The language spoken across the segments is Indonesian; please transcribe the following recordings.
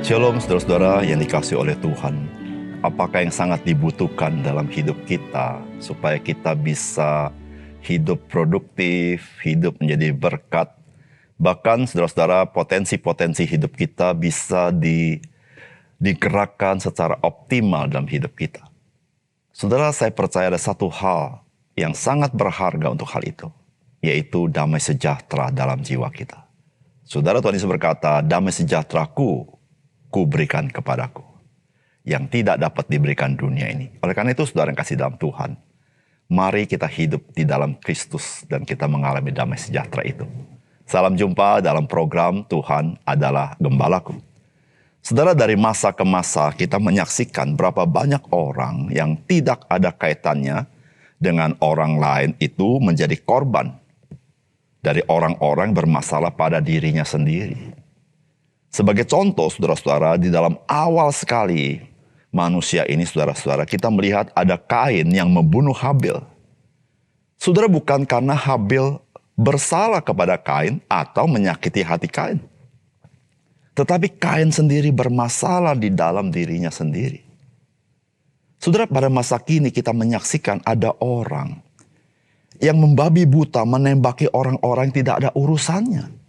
Shalom saudara-saudara yang dikasihi oleh Tuhan. Apakah yang sangat dibutuhkan dalam hidup kita supaya kita bisa hidup produktif, hidup menjadi berkat. Bahkan saudara-saudara, potensi-potensi hidup kita bisa digerakkan secara optimal dalam hidup kita. Saudara, saya percaya ada satu hal yang sangat berharga untuk hal itu, yaitu damai sejahtera dalam jiwa kita. Saudara, Tuhan Yesus berkata, damai sejahteraku ku berikan kepadaku, yang tidak dapat diberikan dunia ini. Oleh karena itu, saudara yang kasih dalam Tuhan, mari kita hidup di dalam Kristus dan kita mengalami damai sejahtera itu. Salam jumpa dalam program Tuhan Adalah Gembalaku. Saudara, dari masa ke masa kita menyaksikan berapa banyak orang yang tidak ada kaitannya dengan orang lain itu menjadi korban dari orang-orang bermasalah pada dirinya sendiri. Sebagai contoh, saudara-saudara, di dalam awal sekali manusia ini, saudara-saudara, kita melihat ada Kain yang membunuh Habil. Saudara, bukan karena Habil bersalah kepada Kain atau menyakiti hati Kain, tetapi Kain sendiri bermasalah di dalam dirinya sendiri. Saudara, pada masa kini kita menyaksikan ada orang yang membabi buta menembaki orang-orang yang tidak ada urusannya.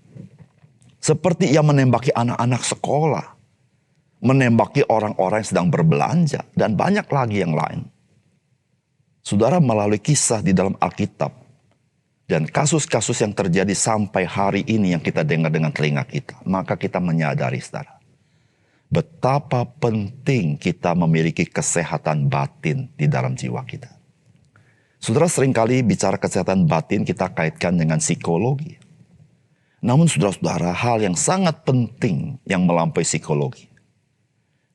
Seperti ia menembaki anak-anak sekolah, menembaki orang-orang yang sedang berbelanja, dan banyak lagi yang lain. Saudara, melalui kisah di dalam Alkitab, dan kasus-kasus yang terjadi sampai hari ini yang kita dengar dengan telinga kita, maka kita menyadari, saudara, betapa penting kita memiliki kesehatan batin di dalam jiwa kita. Saudara, seringkali bicara kesehatan batin kita kaitkan dengan psikologi. Namun saudara-saudara, hal yang sangat penting yang melampaui psikologi,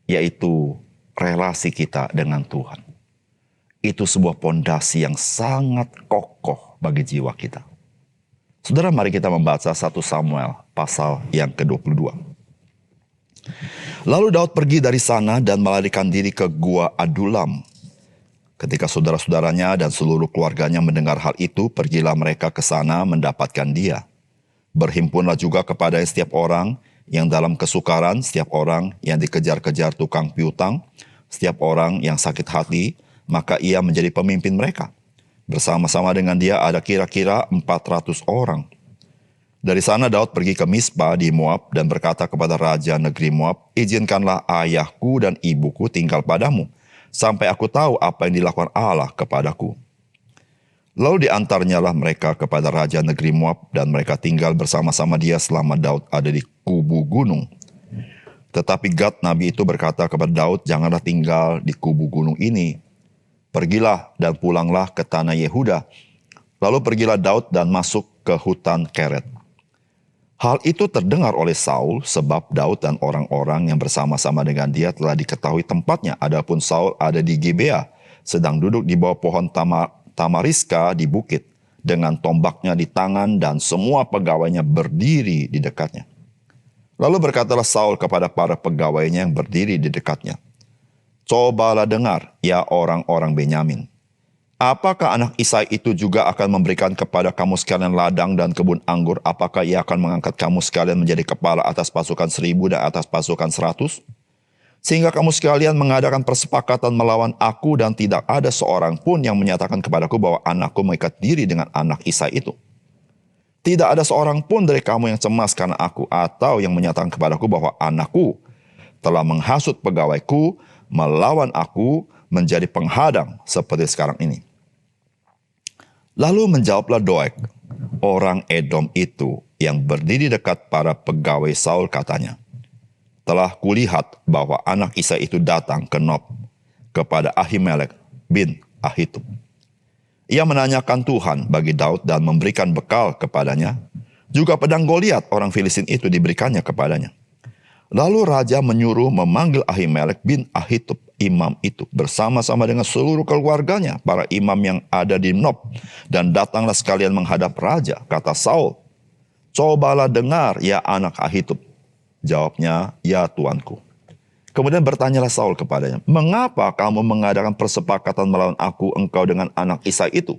yaitu relasi kita dengan Tuhan. Itu sebuah pondasi yang sangat kokoh bagi jiwa kita. Saudara, mari kita membaca 1 Samuel pasal yang ke-22. Lalu Daud pergi dari sana dan melarikan diri ke Gua Adulam. Ketika saudara-saudaranya dan seluruh keluarganya mendengar hal itu, pergilah mereka ke sana mendapatkan dia. Berhimpunlah juga kepada setiap orang yang dalam kesukaran, setiap orang yang dikejar-kejar tukang piutang, setiap orang yang sakit hati, maka ia menjadi pemimpin mereka. Bersama-sama dengan dia ada kira-kira 400 orang. Dari sana Daud pergi ke Mispa di Moab dan berkata kepada raja negeri Moab, "Izinkanlah ayahku dan ibuku tinggal padamu, sampai aku tahu apa yang dilakukan Allah kepadaku." Lalu diantarnyalah mereka kepada raja negeri Moab, dan mereka tinggal bersama-sama dia selama Daud ada di kubu gunung. Tetapi Gad nabi itu berkata kepada Daud, "Janganlah tinggal di kubu gunung ini. Pergilah dan pulanglah ke tanah Yehuda." Lalu pergilah Daud dan masuk ke hutan Keret. Hal itu terdengar oleh Saul, sebab Daud dan orang-orang yang bersama-sama dengan dia telah diketahui tempatnya. Adapun Saul ada di Gibea, sedang duduk di bawah pohon tamariska di bukit, dengan tombaknya di tangan, dan semua pegawainya berdiri di dekatnya. Lalu berkatalah Saul kepada para pegawainya yang berdiri di dekatnya, "Cobalah dengar, ya orang-orang Benyamin. Apakah anak Isai itu juga akan memberikan kepada kamu sekalian ladang dan kebun anggur? Apakah ia akan mengangkat kamu sekalian menjadi kepala atas pasukan 1.000 dan atas pasukan 100? Sehingga kamu sekalian mengadakan persepakatan melawan aku, dan tidak ada seorang pun yang menyatakan kepadaku bahwa anakku mengikat diri dengan anak Isai itu. Tidak ada seorang pun dari kamu yang cemas karena aku, atau yang menyatakan kepadaku bahwa anakku telah menghasut pegawaiku melawan aku menjadi penghadang seperti sekarang ini." Lalu menjawablah Doeg, orang Edom itu yang berdiri dekat para pegawai Saul, katanya, "Telah kulihat bahwa anak Isai itu datang ke Nob kepada Ahimelek bin Ahitub. Ia menanyakan Tuhan bagi Daud dan memberikan bekal kepadanya. Juga pedang Goliat orang Filistin itu diberikannya kepadanya." Lalu raja menyuruh memanggil Ahimelek bin Ahitub, imam itu, bersama-sama dengan seluruh keluarganya, para imam yang ada di Nob, dan datanglah sekalian menghadap raja. Kata Saul, "Cobalah dengar, ya anak Ahitub." Jawabnya, "Ya tuanku." Kemudian bertanyalah Saul kepadanya, "Mengapa kamu mengadakan persepakatan melawan aku, engkau dengan anak Isai itu?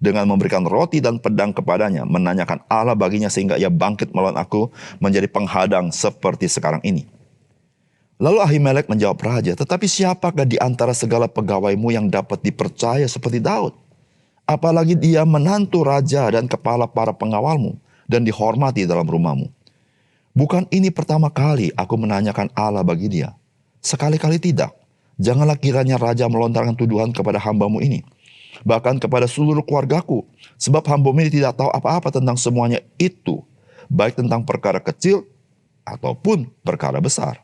Dengan memberikan roti dan pedang kepadanya, menanyakan Allah baginya sehingga ia bangkit melawan aku menjadi penghadang seperti sekarang ini." Lalu Ahimelek menjawab raja, tetapi siapakah di antara segala pegawaimu yang dapat dipercaya seperti Daud? Apalagi dia menantu raja dan kepala para pengawalmu dan dihormati dalam rumahmu. Bukan ini pertama kali aku menanyakan Allah bagi dia. Sekali-kali tidak. Janganlah kiranya raja melontarkan tuduhan kepada hambamu ini. Bahkan kepada seluruh keluargaku. Sebab hambamu ini tidak tahu apa-apa tentang semuanya itu. Baik tentang perkara kecil ataupun perkara besar.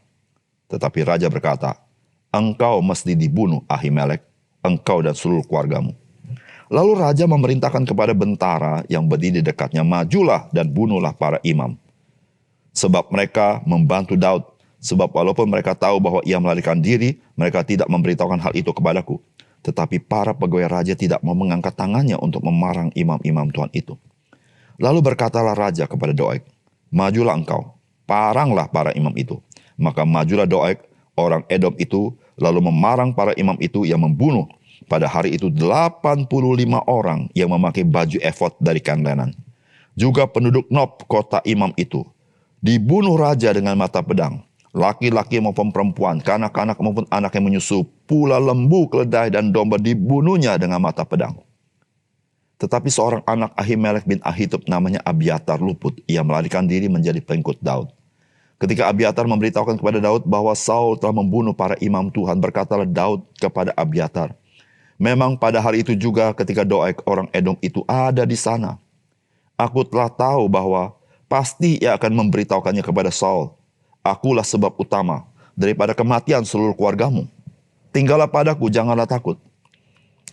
Tetapi raja berkata, engkau mesti dibunuh Ahimelek, engkau dan seluruh keluargamu. Lalu raja memerintahkan kepada bentara yang berdiri di dekatnya, majulah dan bunuhlah para imam. Sebab mereka membantu Daud. Sebab walaupun mereka tahu bahwa ia melarikan diri, mereka tidak memberitahukan hal itu kepadaku. Tetapi para pegawai raja tidak mau mengangkat tangannya untuk memarang imam-imam Tuhan itu. Lalu berkatalah raja kepada Doeg, majulah engkau, paranglah para imam itu. Maka majulah Doeg, orang Edom itu, lalu memarang para imam itu yang membunuh pada hari itu 85 orang yang memakai baju efod dari kain lenan. Juga penduduk Nob, kota imam itu, dibunuh raja dengan mata pedang. Laki-laki maupun perempuan, kanak-kanak maupun anak yang menyusu, pula lembu, keledai, dan domba dibunuhnya dengan mata pedang. Tetapi seorang anak Ahimelek bin Ahitub namanya Abiatar luput. Ia melarikan diri menjadi pengikut Daud. Ketika Abiatar memberitahukan kepada Daud bahwa Saul telah membunuh para imam Tuhan, berkatalah Daud kepada Abiatar, memang pada hari itu juga ketika Doeg orang Edom itu ada di sana, aku telah tahu bahwa pasti ia akan memberitahukannya kepada Saul. Akulah sebab utama daripada kematian seluruh keluargamu. Tinggallah padaku, janganlah takut.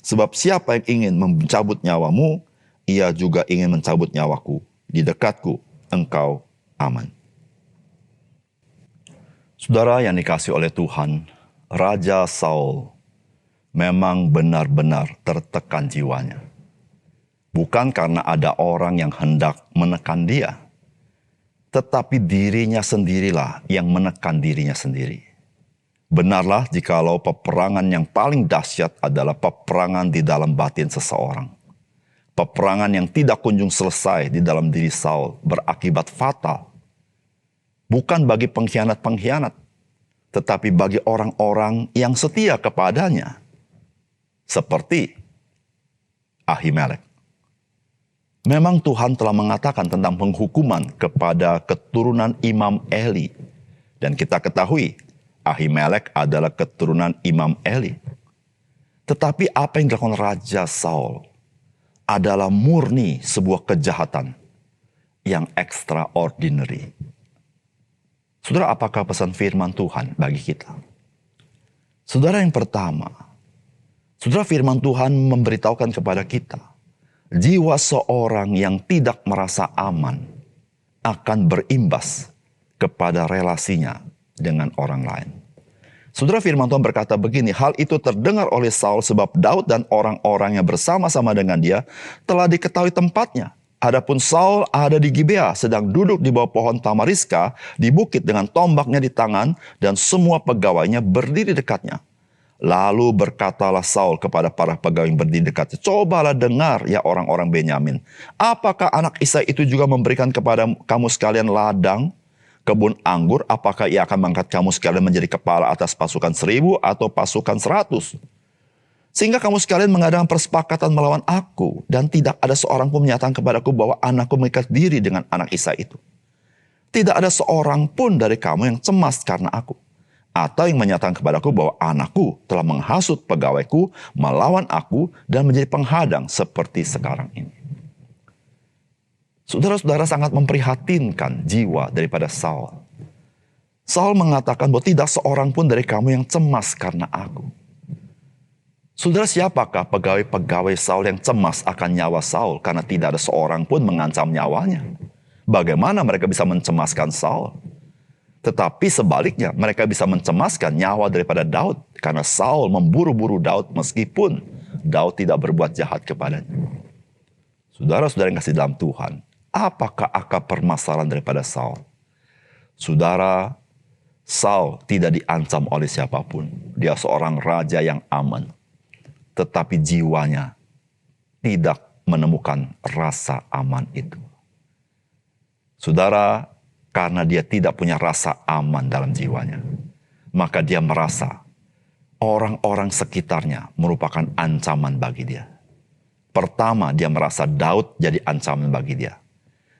Sebab siapa yang ingin mencabut nyawamu, ia juga ingin mencabut nyawaku. Di dekatku engkau aman. Saudara yang dikasihi oleh Tuhan, Raja Saul memang benar-benar tertekan jiwanya. Bukan karena ada orang yang hendak menekan dia, tetapi dirinya sendirilah yang menekan dirinya sendiri. Benarlah jikalau peperangan yang paling dahsyat adalah peperangan di dalam batin seseorang. Peperangan yang tidak kunjung selesai di dalam diri Saul berakibat fatal. Bukan bagi pengkhianat-pengkhianat, tetapi bagi orang-orang yang setia kepadanya. Seperti Ahimelek. Memang Tuhan telah mengatakan tentang penghukuman kepada keturunan Imam Eli. Dan kita ketahui, Ahimelek adalah keturunan Imam Eli. Tetapi apa yang dilakukan Raja Saul adalah murni sebuah kejahatan yang extraordinary. Saudara, apakah pesan firman Tuhan bagi kita? Saudara, yang pertama, saudara, firman Tuhan memberitahukan kepada kita, jiwa seorang yang tidak merasa aman akan berimbas kepada relasinya dengan orang lain. Saudara, firman Tuhan berkata begini, hal itu terdengar oleh Saul sebab Daud dan orang-orang yang bersama-sama dengan dia telah diketahui tempatnya. Adapun Saul ada di Gibea, sedang duduk di bawah pohon tamariska di bukit dengan tombaknya di tangan, dan semua pegawainya berdiri dekatnya. Lalu berkatalah Saul kepada para pegawai yang berdiri dekatnya, cobalah dengar ya orang-orang Benyamin. Apakah anak Isai itu juga memberikan kepada kamu sekalian ladang, kebun anggur? Apakah ia akan mengangkat kamu sekalian menjadi kepala atas pasukan 1000 atau pasukan 100? Sehingga kamu sekalian mengadakan persepakatan melawan aku, dan tidak ada seorang pun menyatakan kepadaku bahwa anakku mengikat diri dengan anak Isai itu. Tidak ada seorang pun dari kamu yang cemas karena aku, atau yang menyatakan kepadaku bahwa anakku telah menghasut pegawaiku melawan aku dan menjadi penghadang seperti sekarang ini. Saudara-saudara, sangat memprihatinkan jiwa daripada Saul. Saul mengatakan bahwa tidak seorang pun dari kamu yang cemas karena aku. Saudara, siapakah pegawai-pegawai Saul yang cemas akan nyawa Saul karena tidak ada seorang pun mengancam nyawanya? Bagaimana mereka bisa mencemaskan Saul? Tetapi sebaliknya, mereka bisa mencemaskan nyawa daripada Daud karena Saul memburu-buru Daud meskipun Daud tidak berbuat jahat kepadanya. Saudara-saudara yang kasih dalam Tuhan, apakah akar permasalahan daripada Saul? Saudara, Saul tidak diancam oleh siapapun. Dia seorang raja yang aman. Tetapi jiwanya tidak menemukan rasa aman itu. Saudara, karena dia tidak punya rasa aman dalam jiwanya, maka dia merasa orang-orang sekitarnya merupakan ancaman bagi dia. Pertama, dia merasa Daud jadi ancaman bagi dia.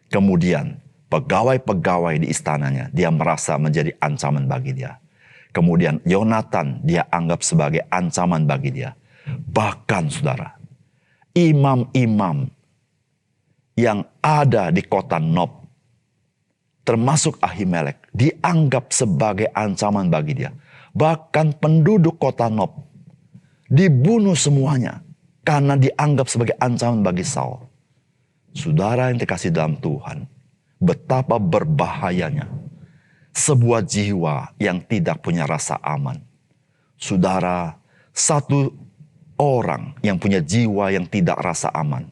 Kemudian, pegawai-pegawai di istananya, dia merasa menjadi ancaman bagi dia. Kemudian, Yonatan dia anggap sebagai ancaman bagi dia. Bahkan, saudara, imam-imam yang ada di kota Nob, termasuk Ahimelek, dianggap sebagai ancaman bagi dia. Bahkan penduduk kota Nob dibunuh semuanya karena dianggap sebagai ancaman bagi Saul. Saudara yang dikasih dalam Tuhan, betapa berbahayanya sebuah jiwa yang tidak punya rasa aman. Saudara, satu orang yang punya jiwa yang tidak rasa aman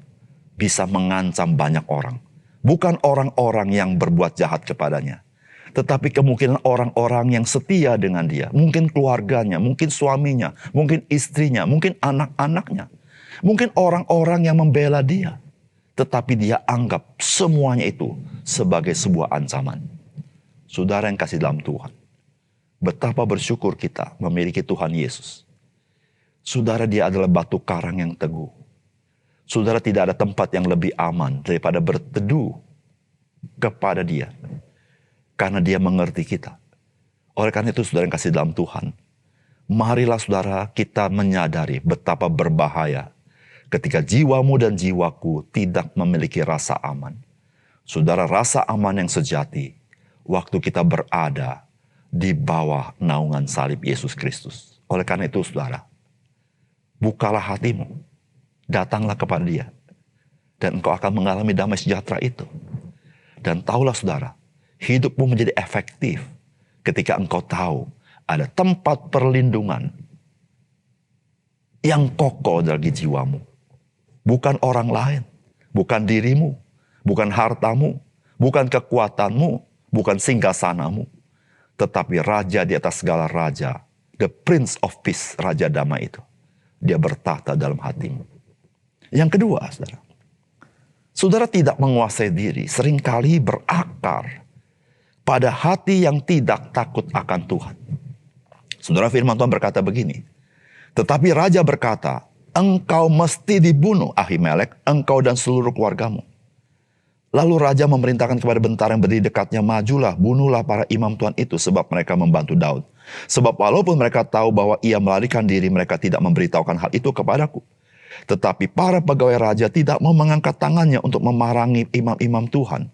bisa mengancam banyak orang. Bukan orang-orang yang berbuat jahat kepadanya, tetapi kemungkinan orang-orang yang setia dengan dia. Mungkin keluarganya, mungkin suaminya, mungkin istrinya, mungkin anak-anaknya. Mungkin orang-orang yang membela dia. Tetapi dia anggap semuanya itu sebagai sebuah ancaman. Saudara yang kasih dalam Tuhan, betapa bersyukur kita memiliki Tuhan Yesus. Saudara, dia adalah batu karang yang teguh. Saudara, tidak ada tempat yang lebih aman daripada berteduh kepada dia. Karena dia mengerti kita. Oleh karena itu, saudara yang kasih dalam Tuhan, marilah saudara kita menyadari betapa berbahaya ketika jiwamu dan jiwaku tidak memiliki rasa aman. Saudara, rasa aman yang sejati waktu kita berada di bawah naungan salib Yesus Kristus. Oleh karena itu, saudara, bukalah hatimu, datanglah kepada dia, dan engkau akan mengalami damai sejahtera itu. Dan tahulah saudara, hidupmu menjadi efektif ketika engkau tahu ada tempat perlindungan yang kokoh dari jiwamu. Bukan orang lain, bukan dirimu, bukan hartamu, bukan kekuatanmu, bukan singgasanamu, tetapi Raja di atas segala raja, the Prince of Peace, Raja Damai itu. Dia bertahta dalam hatimu. Yang kedua, saudara, saudara tidak menguasai diri, seringkali berakar pada hati yang tidak takut akan Tuhan. Saudara, firman Tuhan berkata begini, tetapi Raja berkata, engkau mesti dibunuh, Ahimelek, engkau dan seluruh keluargamu. Lalu Raja memerintahkan kepada bentara yang berdiri dekatnya, majulah, bunuhlah para imam Tuhan itu, sebab mereka membantu Daud. Sebab walaupun mereka tahu bahwa ia melarikan diri, mereka tidak memberitahukan hal itu kepadaku. Tetapi para pegawai raja tidak mau mengangkat tangannya untuk memerangi imam-imam Tuhan.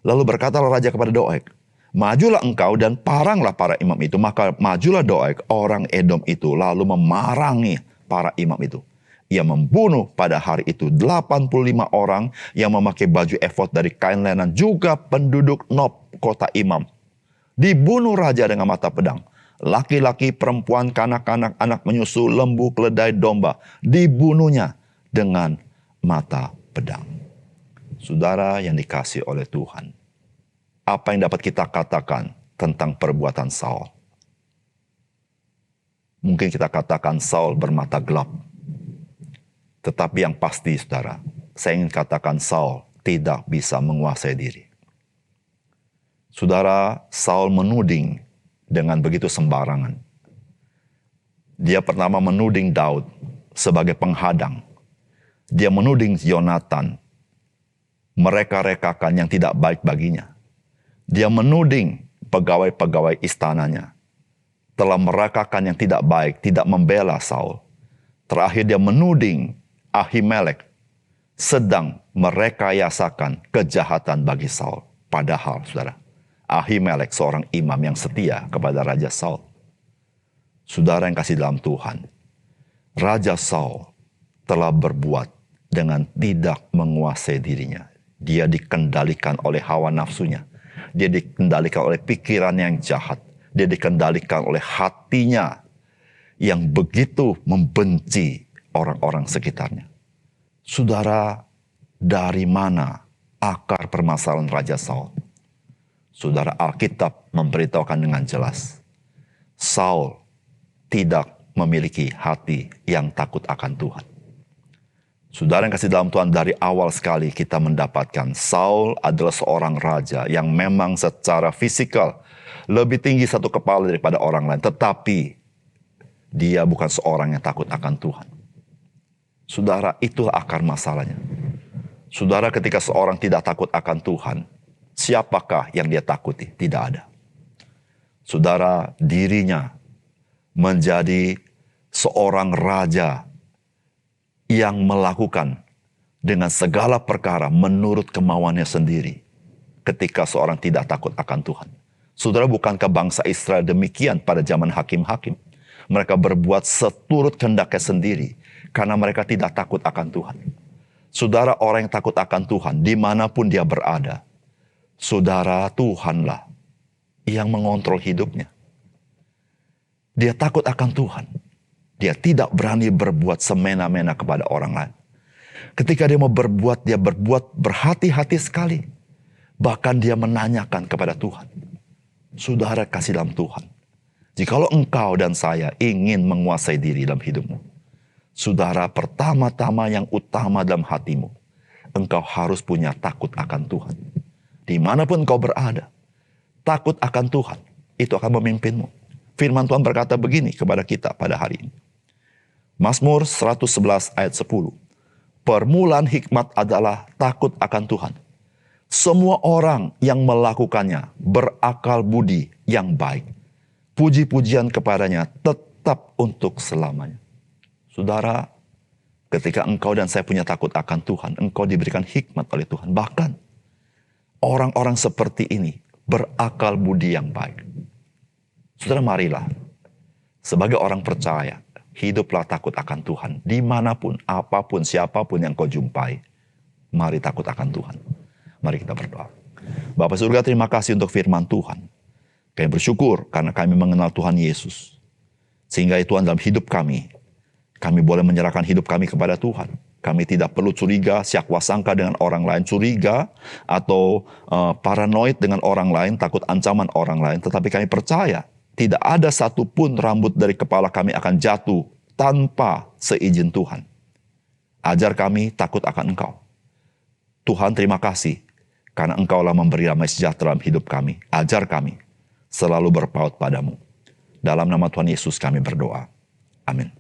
Lalu berkatalah Raja kepada Doeg, majulah engkau dan paranglah para imam itu. Maka majulah Doeg, orang Edom itu, lalu memerangi para imam itu. Ia membunuh pada hari itu 85 orang yang memakai baju efod dari kain lenan, juga penduduk Nob, kota imam. Dibunuh Raja dengan mata pedang. Laki-laki, perempuan, kanak-kanak, anak menyusu, lembu, keledai, domba, dibunuhnya dengan mata pedang. Saudara yang dikasihi oleh Tuhan, apa yang dapat kita katakan tentang perbuatan Saul? Mungkin kita katakan Saul bermata gelap. Tetapi yang pasti, saudara, saya ingin katakan Saul tidak bisa menguasai diri. Saudara, Saul menuding dengan begitu sembarangan. Dia pertama menuding Daud sebagai penghadang. Dia menuding Yonatan, mereka-rekakan yang tidak baik baginya. Dia menuding pegawai-pegawai istananya, telah merekakan yang tidak baik, tidak membela Saul. Terakhir dia menuding Ahimelek sedang merekayasakan kejahatan bagi Saul. Padahal, saudara, Ahimelek seorang imam yang setia kepada Raja Saul. Saudara yang kasih dalam Tuhan, Raja Saul telah berbuat dengan tidak menguasai dirinya. Dia dikendalikan oleh hawa nafsunya. Dia dikendalikan oleh pikiran yang jahat. Dia dikendalikan oleh hatinya yang begitu membenci orang-orang sekitarnya. Saudara, dari mana akar permasalahan Raja Saul? Saudara, Alkitab memberitahukan dengan jelas, Saul tidak memiliki hati yang takut akan Tuhan. Saudara yang kasih dalam Tuhan, dari awal sekali kita mendapatkan Saul adalah seorang raja yang memang secara fisikal lebih tinggi satu kepala daripada orang lain. Tetapi dia bukan seorang yang takut akan Tuhan. Saudara, itulah akar masalahnya. Saudara, ketika seorang tidak takut akan Tuhan, siapakah yang dia takuti? Tidak ada. Saudara, dirinya menjadi seorang raja yang melakukan dengan segala perkara menurut kemauannya sendiri ketika seorang tidak takut akan Tuhan. Saudara, bukankah bangsa Israel demikian pada zaman hakim-hakim? Mereka berbuat seturut kehendaknya sendiri karena mereka tidak takut akan Tuhan. Saudara, orang yang takut akan Tuhan dimanapun dia berada, saudara, Tuhanlah yang mengontrol hidupnya. Dia takut akan Tuhan. Dia tidak berani berbuat semena-mena kepada orang lain. Ketika dia mau berbuat, dia berbuat berhati-hati sekali. Bahkan dia menanyakan kepada Tuhan. Saudara, kasih dalam Tuhan. Jikalau engkau dan saya ingin menguasai diri dalam hidupmu, saudara, pertama-tama yang utama dalam hatimu, engkau harus punya takut akan Tuhan. Dimanapun engkau berada, takut akan Tuhan, itu akan memimpinmu. Firman Tuhan berkata begini kepada kita pada hari ini. Mazmur 111 ayat 10. Permulaan hikmat adalah takut akan Tuhan. Semua orang yang melakukannya berakal budi yang baik. Puji-pujian kepadanya tetap untuk selamanya. Saudara, ketika engkau dan saya punya takut akan Tuhan, engkau diberikan hikmat oleh Tuhan. Bahkan, orang-orang seperti ini berakal budi yang baik. Saudara, marilah, sebagai orang percaya, hiduplah takut akan Tuhan. Dimanapun, apapun, siapapun yang kau jumpai, mari takut akan Tuhan. Mari kita berdoa. Bapa surga, terima kasih untuk firman Tuhan. Kami bersyukur karena kami mengenal Tuhan Yesus. Sehingga Tuhan dalam hidup kami boleh menyerahkan hidup kami kepada Tuhan. Kami tidak perlu curiga, syakwa sangka dengan orang lain, curiga atau paranoid dengan orang lain, takut ancaman orang lain. Tetapi kami percaya tidak ada satupun rambut dari kepala kami akan jatuh tanpa seizin Tuhan. Ajar kami takut akan Engkau. Tuhan, terima kasih karena Engkaulah memberi damai sejahtera dalam hidup kami. Ajar kami selalu berpaut padamu. Dalam nama Tuhan Yesus kami berdoa. Amin.